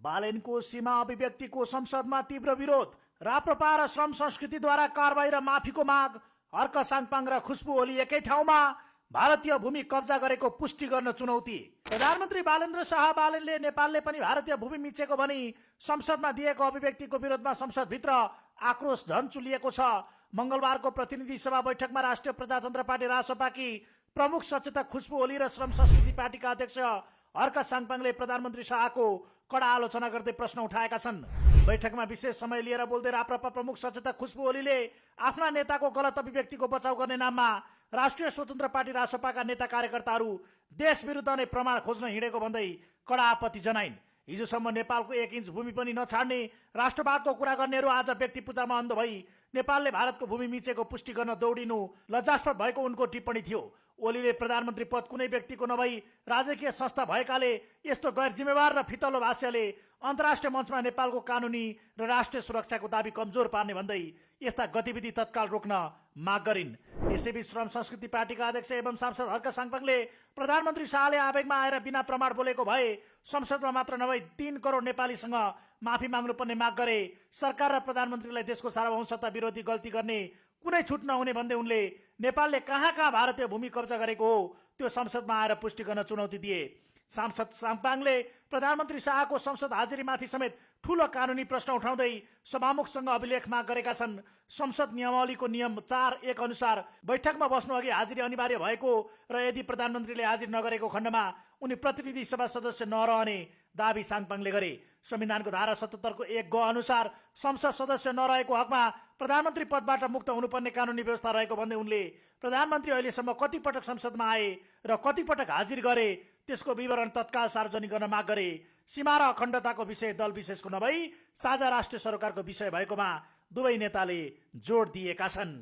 बालेनको सीमा अभिव्यक्तिको संसदमा तीव्र विरोध, राप्रपा र श्रम संस्कृतिद्वारा कारबाही र माफीको माग, हर्क साङपाङ र खुशबु ओली एकै ठाउँमा, भारतीय भूमि कब्जा गरेको पुष्टि गर्न चुनौती। प्रधानमन्त्री बालेन्द्र शाह बालेनले नेपालले पनि भारतीय भूमि मिचेको भनी संसदमा दिएको अभिव्यक्तिको विरोधमा संसदभित्र आक्रोश झन चुलिएको छ। मंगलबारको प्रतिनिधि सभा बैठकमा राष्ट्रिय प्रजातन्त्र पार्टी रासपाकी प्रमुख सचेतक खुशबु ओली र श्रम संस्कृति पार्टीका अध्यक्ष हर्क साङपाङले प्रधानमन्त्री शाहको कडा आलोचना गर्दै प्रश्न उठाएका छन्। बैठकमा विशेष समय लिएर बोल्दै राप्रपा प्रमुख सचेतक खुशबु ओलीले आफ्ना नेताको गलत अभिव्यक्तिको बचाउ गर्ने नाममा राष्ट्रिय स्वतन्त्र पार्टी रासपाका नेता कार्यकर्ताहरू देश विरुद्ध नै प्रमाण खोज्न हिँडेको भन्दै कडा आपत्ति जनाइन्। हिजोसम्म नेपालको 1 इन्च भूमि पनि नछाड्ने राष्ट्रवादको कुरा गर्नेहरू आज व्यक्ति पूजामा अन्ध भई नेपालले भारतको भूमि मिचेको पुष्टि गर्न दौडिनु लज्जास्पद भएको उनको टिप्पणी थियो। ओलीले प्रधानमन्त्री पद कुनै व्यक्तिको नभई राजकीय संस्था भएकाले यस्तो गैर जिम्मेवार र फितलो भाष्यले अन्तर्राष्ट्रिय मञ्चमा नेपालको कानुनी र राष्ट्रिय सुरक्षाको दाबी कमजोर पार्ने भन्दै यस्ता गतिविधि तत्काल रोक्न माग गरिन्। यसैबीच श्रम संस्कृति पार्टीका अध्यक्ष एवं सांसद हर्क साङपाङले प्रधानमन्त्री शाहले आवेगमा आएर बिना प्रमाण बोलेको भए संसदमा मात्र नभई 3 करोड नेपालीसँग माफी माग्नुपर्ने माग गरे। सरकार र प्रधानमन्त्रीलाई देशको सार्वभौमसत्ता विरोधी गल्ती गर्ने कुनै छुट नहुने भन्दै उनले नेपालले कहाँ कहाँ भारतीय भूमि कब्जा गरेको हो त्यो संसदमा आएर पुष्टि गर्न चुनौती दिए। सांसद साङपाङले प्रधानमन्त्री शाहको संसद हाजिरीमाथि समेत ठूलो कानुनी प्रश्न उठाउँदै सभामुखसँग अभिलेख माग गरेका छन्। संसद नियमावलीको नियम 4(1) अनुसार बैठकमा बस्नु अघि हाजिरी अनिवार्य भएको र यदि प्रधानमन्त्रीले हाजिर नगरेको खण्डमा उनी प्रतिनिधि सभा सदस्य नरहने दाबी साङपाङले गरे। संविधानको धारा 77 को 1(ग) अनुसार संसद सदस्य नरहेको हकमा प्रधानमन्त्री पदबाट मुक्त हुनुपर्ने कानुनी व्यवस्था रहेको भन्दै उनले प्रधानमन्त्री अहिलेसम्म कति पटक संसदमा आए र कति पटक हाजिर गरे त्यसको विवरण तत्काल सार्वजनिक गर्न माग गरे। सीमा र अखण्डताको विषय दल विशेषको नभई साझा राष्ट्रिय सरकारको विषय भएकोमा दुवै नेताले जोड दिएका छन्।